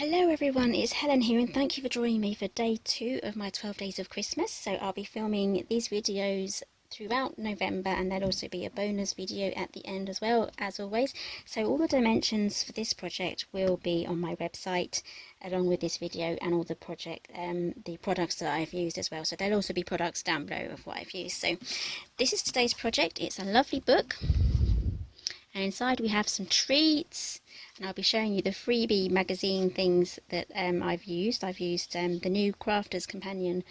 Hello everyone, it's Helen here and thank you for joining me for day 2 of my 12 days of Christmas. So I'll be filming these videos throughout November and there'll also be a bonus video at the end as well, as always. So all the dimensions for this project will be on my website along with this video and all the products that I've used as well. So there'll also be products down below of what I've used. So this is today's project. It's a lovely book. And inside we have some treats, and I'll be showing you the freebie magazine things that I've used. I've used the new Crafter's Companion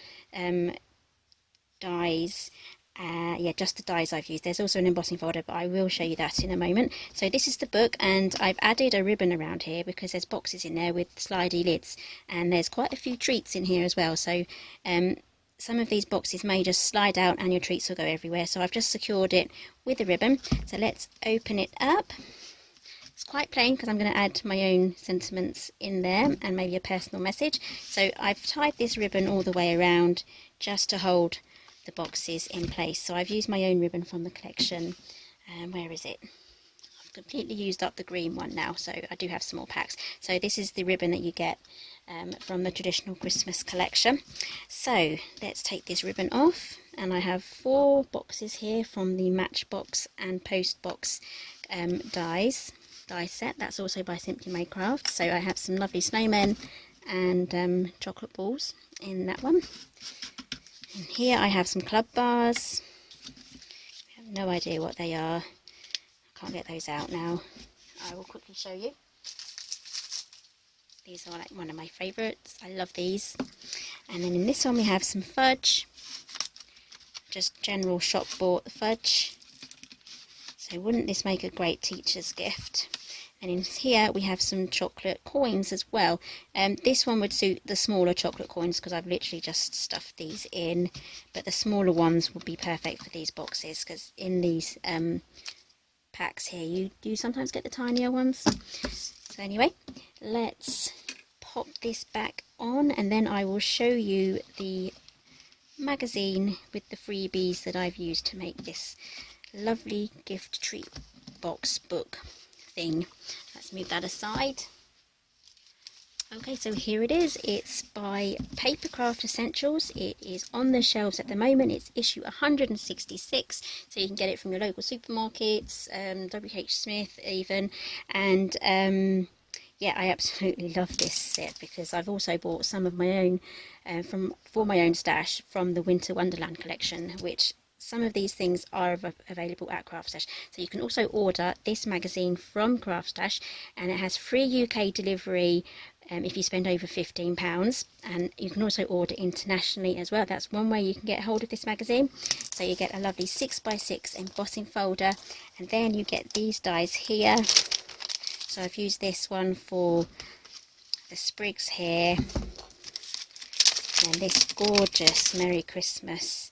dies. Yeah, just the dies I've used. There's also an embossing folder, but I will show you that in a moment. So this is the book, and I've added a ribbon around here because there's boxes in there with slidey lids, and there's quite a few treats in here as well. So some of these boxes may just slide out and your treats will go everywhere, so I've just secured it with a ribbon. So let's open it up. It's quite plain because I'm going to add my own sentiments in there and maybe a personal message. So I've tied this ribbon all the way around just to hold the boxes in place. So I've used my own ribbon from the collection. Where is it? I've completely used up the green one now, so I do have some more packs. So this is the ribbon that you get from the traditional Christmas collection. So let's take this ribbon off, and I have 4 boxes here from the Matchbox and Postbox die set. That's also by Simply Made Crafts. So I have some lovely snowmen and chocolate balls in that one. And here I have some club bars. I have no idea what they are. I can't get those out now. I will quickly show you. These are like one of my favourites. I love these. And then in this one we have some fudge. Just general shop bought fudge. So wouldn't this make a great teacher's gift? And in here we have some chocolate coins as well. This one would suit the smaller chocolate coins because I've literally just stuffed these in. But the smaller ones would be perfect for these boxes because in these packs here you sometimes get the tinier ones. So anyway, let's pop this back on and then I will show you the magazine with the freebies that I've used to make this lovely gift treat box book thing. Let's move that aside. Okay, so here it is. It's by Papercraft Essentials. It is on the shelves at the moment. It's issue 166, so you can get it from your local supermarkets, WH Smith even, and yeah, I absolutely love this set because I've also bought some of my own for my own stash from the Winter Wonderland collection, which some of these things are available at Craft Stash. So you can also order this magazine from Craft Stash, and it has free UK delivery if you spend over £15, and you can also order internationally as well. That's one way you can get hold of this magazine. So you get a lovely 6x6 embossing folder, and then you get these dies here. So I've used this one for the sprigs here, and this gorgeous Merry Christmas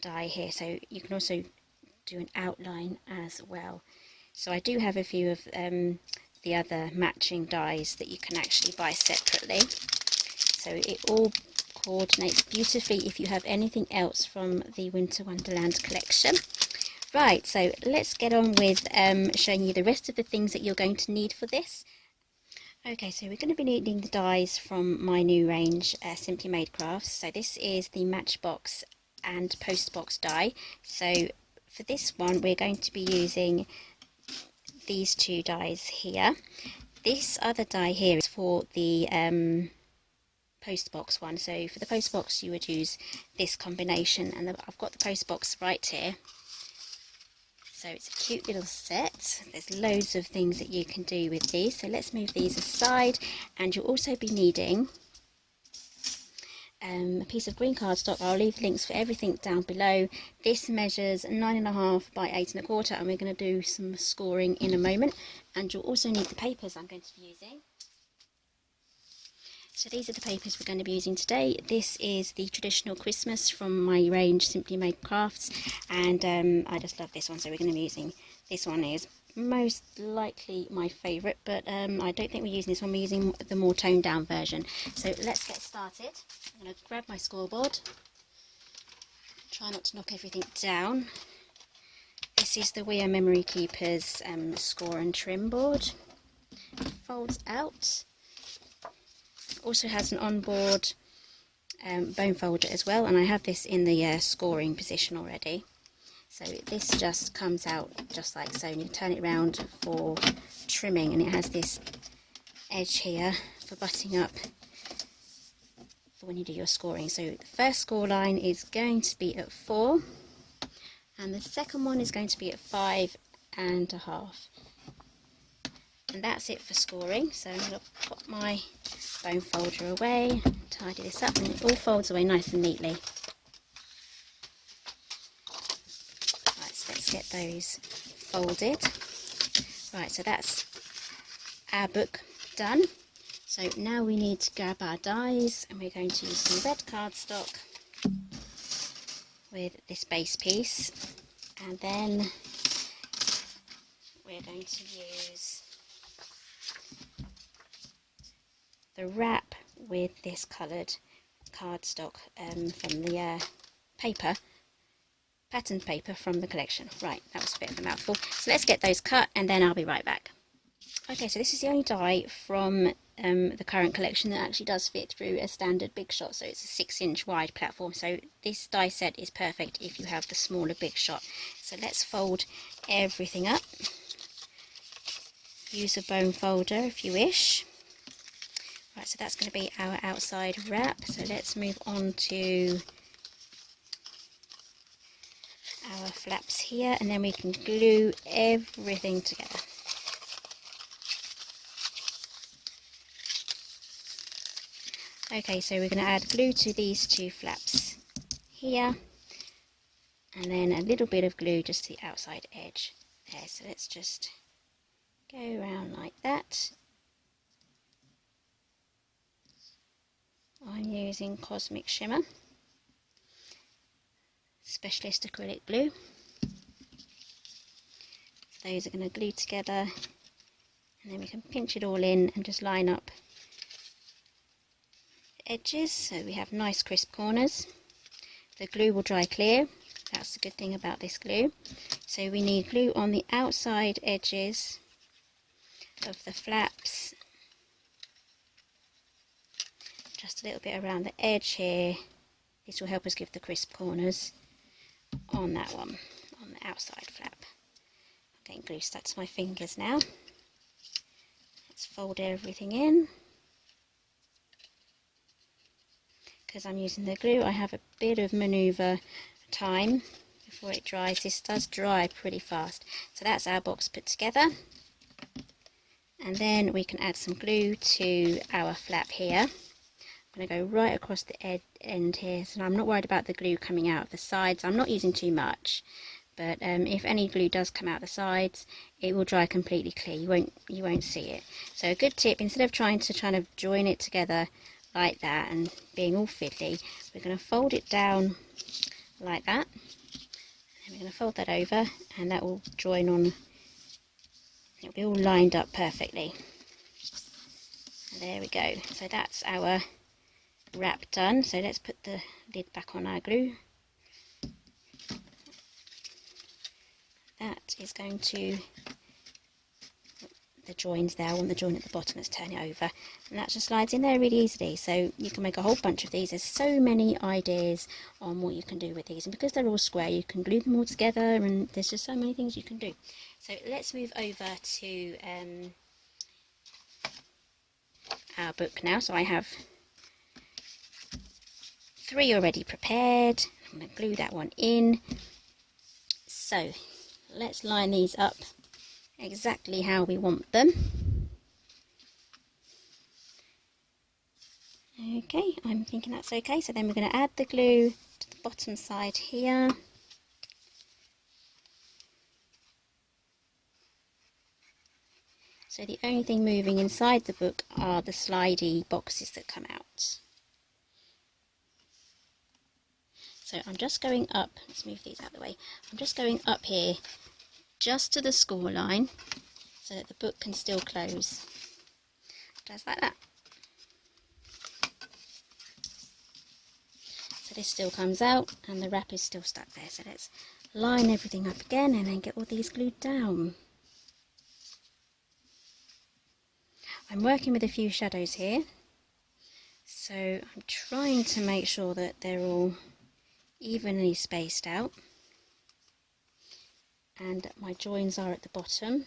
die here. So you can also do an outline as well. So I do have a few of the other matching dies that you can actually buy separately. So it all coordinates beautifully if you have anything else from the Winter Wonderland collection. Right, so let's get on with showing you the rest of the things that you're going to need for this. Okay, so we're going to be needing the dies from my new range, Simply Made Crafts. So this is the Matchbox and Postbox die. So for this one we're going to be using these 2 dies here. This other die here is for the Postbox one. So for the Postbox you would use this combination, and I've got the Postbox right here. So it's a cute little set. There's loads of things that you can do with these. So let's move these aside, and you'll also be needing a piece of green cardstock. I'll leave links for everything down below. This measures 9.5 by 8.25, and we're going to do some scoring in a moment. And you'll also need the papers I'm going to be using. So these are the papers we're going to be using today. This is the traditional Christmas from my range Simply Made Crafts, and I just love this one, so we're going to be using this one. Is most likely my favourite, but I don't think we're using this one. We're using the more toned down version. So let's get started. I'm going to grab my scoreboard, try not to knock everything down. This is the We Are Memory Keepers score and trim board. folds out. Also has an onboard bone folder as well, and I have this in the scoring position already. So this just comes out just like so, and you turn it around for trimming, and it has this edge here for butting up for when you do your scoring. So the first score line is going to be at 4, and the second one is going to be at 5.5. And that's it for scoring. So I'm going to put my bone folder away, tidy this up, and it all folds away nice and neatly. Right, so let's get those folded. Right, so that's our book done. So now we need to grab our dies, and we're going to use some red cardstock with this base piece, and then we're going to use the wrap with this coloured cardstock from the patterned paper from the collection. Right, that was a bit of a mouthful. So let's get those cut, and then I'll be right back. Okay, so this is the only die from the current collection that actually does fit through a standard Big Shot. So it's a 6-inch wide platform. So this die set is perfect if you have the smaller Big Shot. So let's fold everything up. Use a bone folder if you wish. Right, so that's going to be our outside wrap. So let's move on to our flaps here, and then we can glue everything together. Okay, so we're going to add glue to these 2 flaps here, and then a little bit of glue just to the outside edge there. So let's just go around like that. I'm using Cosmic Shimmer Specialist Acrylic Glue. Those are going to glue together, and then we can pinch it all in and just line up the edges so we have nice crisp corners. The glue will dry clear. That's the good thing about this glue. So we need glue on the outside edges of the flaps, just a little bit around the edge here. This will help us give the crisp corners on that one, on the outside flap. I'm getting glue stuck to my fingers now. Let's fold everything in. Because I'm using the glue, I have a bit of manoeuvre time before it dries. This does dry pretty fast. So that's our box put together. And then we can add some glue to our flap here. I'm going to go right across the end here, so I'm not worried about the glue coming out of the sides. I'm not using too much, but if any glue does come out the sides, it will dry completely clear. You won't see it. So a good tip, instead of trying to join it together like that and being all fiddly, we're going to fold it down like that, and we're going to fold that over, and that will join on. It'll be all lined up perfectly. And there we go. So that's our wrap done. So let's put the lid back on our glue. That is going to, the joins there, I want the join at the bottom, let's turn it over, and that just slides in there really easily. So you can make a whole bunch of these. There's so many ideas on what you can do with these, and because they're all square, you can glue them all together, and there's just so many things you can do. So let's move over to our book now. So I have 3 already prepared. I'm going to glue that one in. So let's line these up exactly how we want them. Okay, I'm thinking that's okay. So then we're going to add the glue to the bottom side here. So the only thing moving inside the book are the slidey boxes that come out. So I'm just going up, let's move these out of the way, I'm just going up here just to the score line so that the book can still close, just like that. So this still comes out and the wrap is still stuck there. So let's line everything up again and then get all these glued down. I'm working with a few shadows here, so I'm trying to make sure that they're all evenly spaced out and my joins are at the bottom.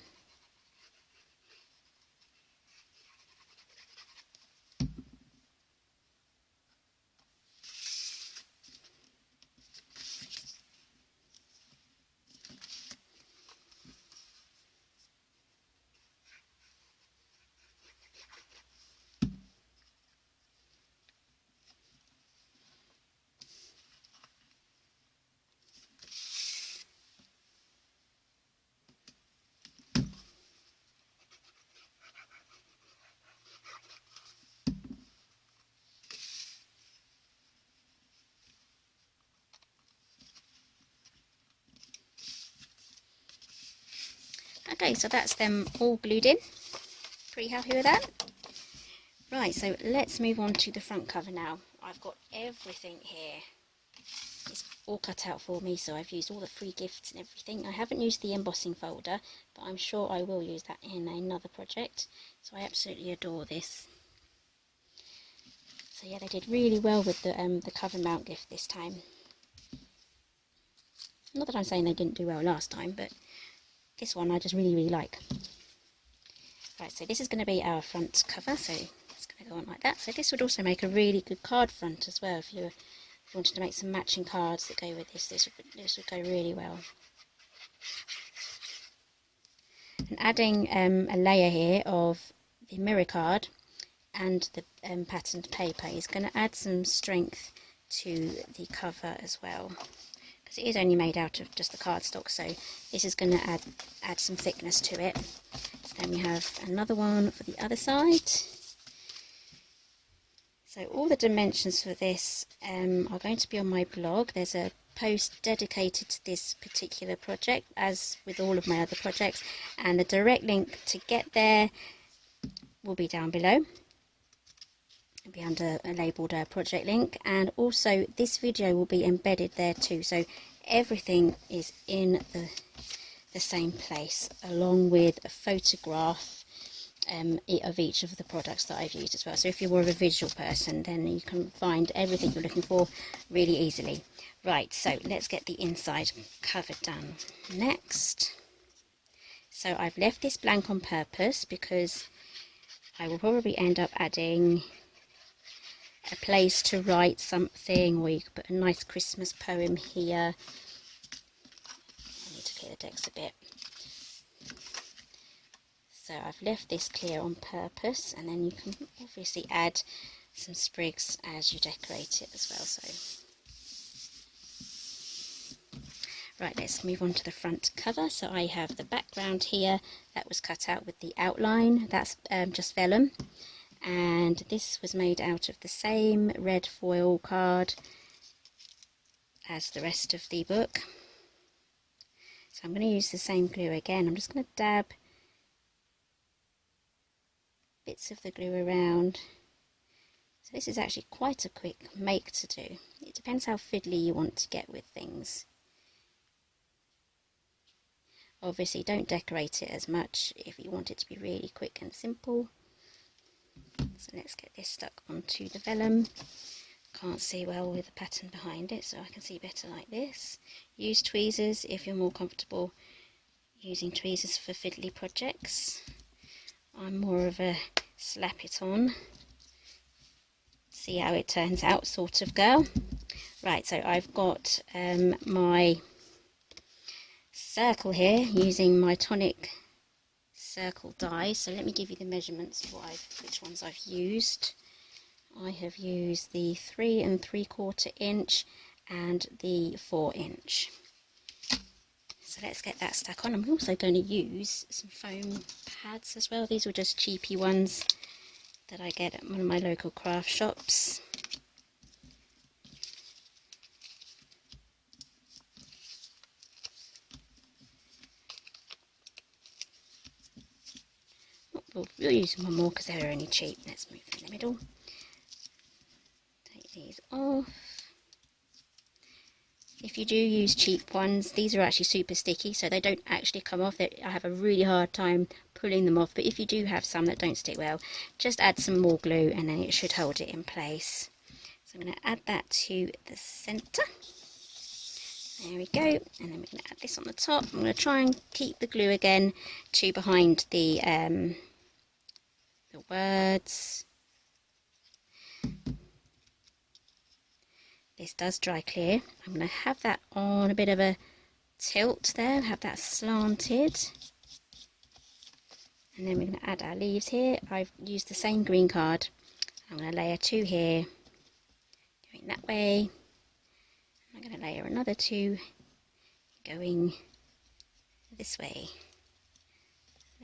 Okay, so that's them all glued in. Pretty happy with that. Right, so let's move on to the front cover now. I've got everything here. It's all cut out for me, so I've used all the free gifts and everything. I haven't used the embossing folder, but I'm sure I will use that in another project. So I absolutely adore this. So yeah, they did really well with the cover mount gift this time. Not that I'm saying they didn't do well last time, but this one I just really like. Right, so this is going to be our front cover, so it's going to go on like that. So this would also make a really good card front as well. If you wanted to make some matching cards that go with this would go really well. And adding a layer here of the mirror card and the patterned paper is going to add some strength to the cover as well, because it is only made out of just the cardstock, so this is going to add some thickness to it. So then we have another one for the other side. So all the dimensions for this are going to be on my blog. There's a post dedicated to this particular project, as with all of my other projects, and the direct link to get there will be down below. It'll be under a labelled project link, and also this video will be embedded there too, so everything is in the same place, along with a photograph of each of the products that I've used as well. So if you're more of a visual person, then you can find everything you're looking for really easily. Right, so let's get the inside cover done next. So I've left this blank on purpose because I will probably end up adding a place to write something, or you could put a nice Christmas poem here. I need to clear the decks a bit. So I've left this clear on purpose, and then you can obviously add some sprigs as you decorate it as well. So right, let's move on to the front cover. So I have the background here that was cut out with the outline. That's just vellum, and this was made out of the same red foil card as the rest of the book. So I'm going to use the same glue again. I'm just going to dab bits of the glue around. So this is actually quite a quick make to do. It depends how fiddly you want to get with things. Obviously don't decorate it as much if you want it to be really quick and simple. So let's get this stuck onto the vellum. Can't see well with the pattern behind it, so I can see better like this. Use tweezers if you're more comfortable using tweezers for fiddly projects. I'm more of a slap it on, see how it turns out sort of girl. Right, so I've got my circle here using my tonic circle die. So let me give you the measurements of which ones I've used. I have used the 3 3/4 inch and the 4 inch. So let's get that stuck on. I'm also going to use some foam pads as well. These were just cheapy ones that I get at one of my local craft shops. We'll use one more because they're only cheap. Let's move in the middle. Take these off. If you do use cheap ones, these are actually super sticky, so they don't actually come off. I have a really hard time pulling them off, but if you do have some that don't stick well, just add some more glue and then it should hold it in place. So I'm going to add that to the centre. There we go, and then we're going to add this on the top. I'm going to try and keep the glue again to behind the words. This does dry clear. I'm going to have that on a bit of a tilt there, have that slanted. And then we're going to add our leaves here. I've used the same green card. I'm going to layer 2 here, going that way. I'm going to layer another 2 going this way.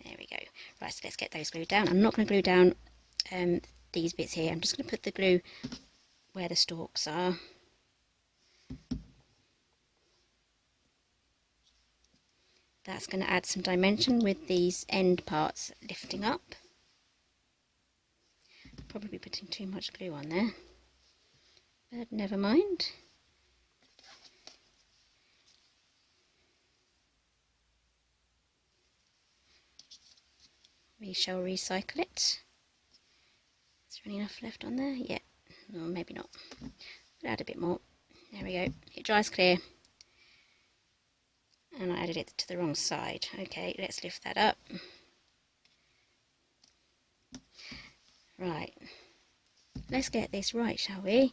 There we go. Right, so let's get those glued down. I'm not going to glue down these bits here. I'm just going to put the glue where the stalks are. That's going to add some dimension with these end parts lifting up. Probably putting too much glue on there, but never mind. We shall recycle it. Is there enough left on there? Yeah, or maybe not. We'll add a bit more. There we go. It dries clear. And I added it to the wrong side. Okay, let's lift that up. Right. Let's get this right, shall we?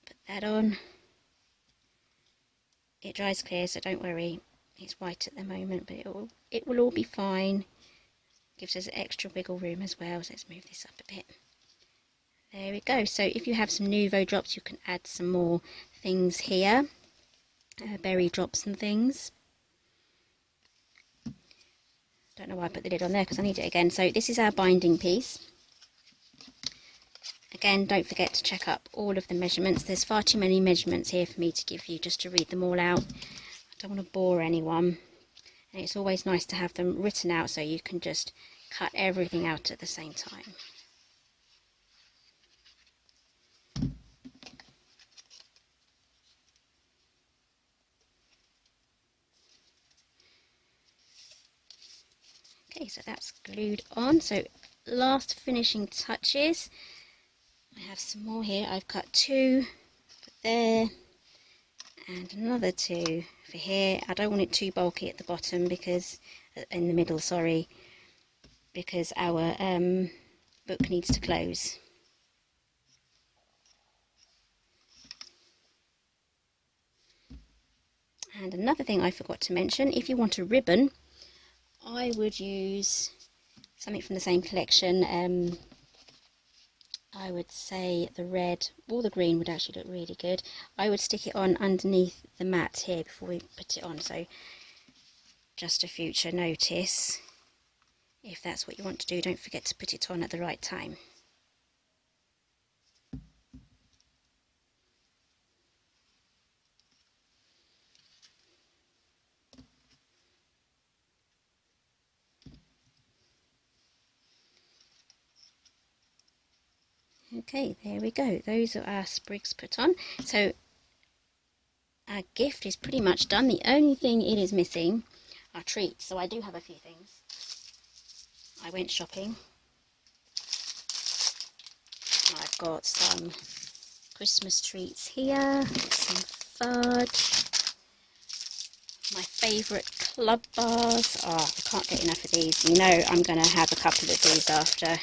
Put that on. It dries clear, so don't worry. It's white at the moment, but it will all be fine. Gives us extra wiggle room as well, so let's move this up a bit. There we go. So if you have some Nouveau drops, you can add some more things here, berry drops and things. Don't know why I put the lid on there because I need it again. So this is our binding piece. Again, don't forget to check up all of the measurements. There's far too many measurements here for me to give you just to read them all out. I don't want to bore anyone. And it's always nice to have them written out so you can just cut everything out at the same time. Okay, so that's glued on. So last finishing touches. I have some more here. I've cut 2 for there and another 2 for here. I don't want it too bulky at the bottom because, in the middle, sorry, because our book needs to close. And another thing I forgot to mention, if you want a ribbon, I would use something from the same collection. I would say the red or the green would actually look really good. I would stick it on underneath the mat here before we put it on, so just a future notice. If that's what you want to do, don't forget to put it on at the right time. Okay, there we go. Those are our sprigs put on. So our gift is pretty much done. The only thing it is missing are treats. So I do have a few things. I went shopping. I've got some Christmas treats here, some fudge, my favourite club bars. Oh, I can't get enough of these. You know I'm going to have a couple of these after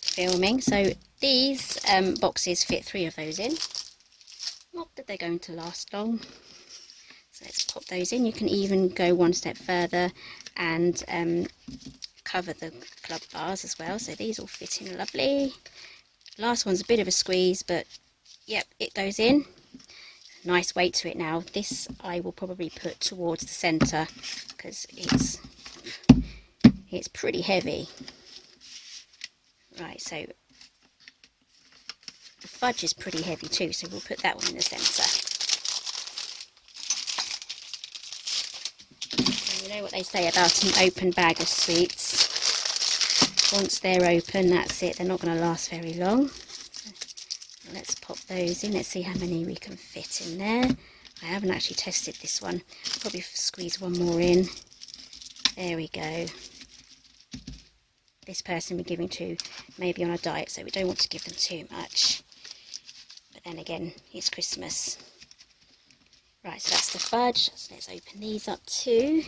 filming. So these boxes fit 3 of those in. Not that they're going to last long. So let's pop those in. You can even go one step further and cover the club bars as well. So these all fit in lovely. Last one's a bit of a squeeze, but yep, it goes in. Nice weight to it now. This I will probably put towards the centre because it's pretty heavy. Right, so the fudge is pretty heavy too, so we'll put that one in the centre. And you know what they say about an open bag of sweets. Once they're open, that's it. They're not going to last very long. So let's pop those in. Let's see how many we can fit in there. I haven't actually tested this one. Probably squeeze one more in. There we go. this person we're giving to may be on a diet, so we don't want to give them too much. But then again, it's Christmas. Right, so that's the fudge. So let's open these up too.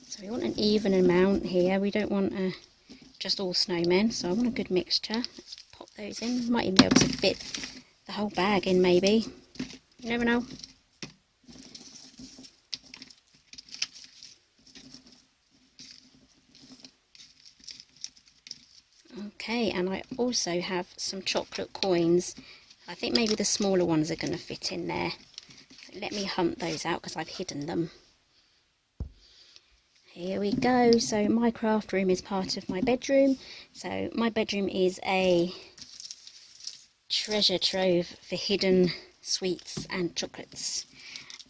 So we want an even amount here. We don't want just all snowmen, so I want a good mixture. Let's pop those in. Might even be able to fit the whole bag in, maybe. You never know. Okay, and I also have some chocolate coins. I think maybe the smaller ones are going to fit in there. So let me hunt those out because I've hidden them. Here we go. So my craft room is part of my bedroom. So my bedroom is a treasure trove for hidden sweets and chocolates.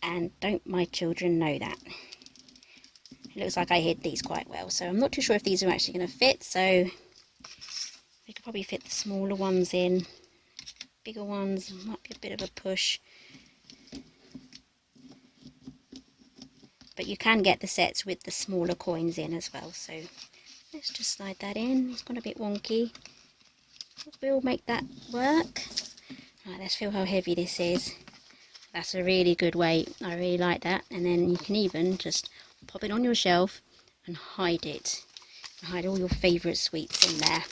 And don't my children know that. It looks like I hid these quite well. So I'm not too sure if these are actually going to fit. So we could probably fit the smaller ones in. Bigger ones might be a bit of a push. But you can get the sets with the smaller coins in as well. So let's just slide that in. It's gone a bit wonky. We'll make that work. Right, let's feel how heavy this is. That's a really good weight. I really like that. And then you can even just pop it on your shelf and hide it. Hide all your favourite sweets in there.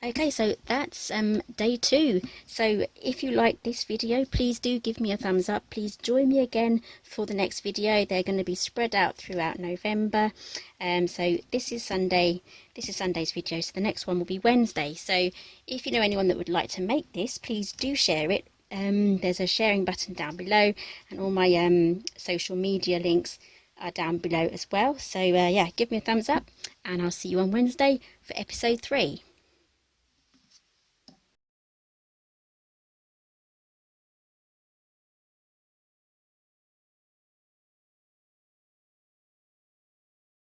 Okay, so that's day 2. So if you like this video, please do give me a thumbs up. Please join me again for the next video. They're going to be spread out throughout November. So this is Sunday. This is Sunday's video. So the next one will be Wednesday. So if you know anyone that would like to make this, please do share it. There's a sharing button down below, and all my social media links are down below as well. So yeah, give me a thumbs up, and I'll see you on Wednesday for episode 3.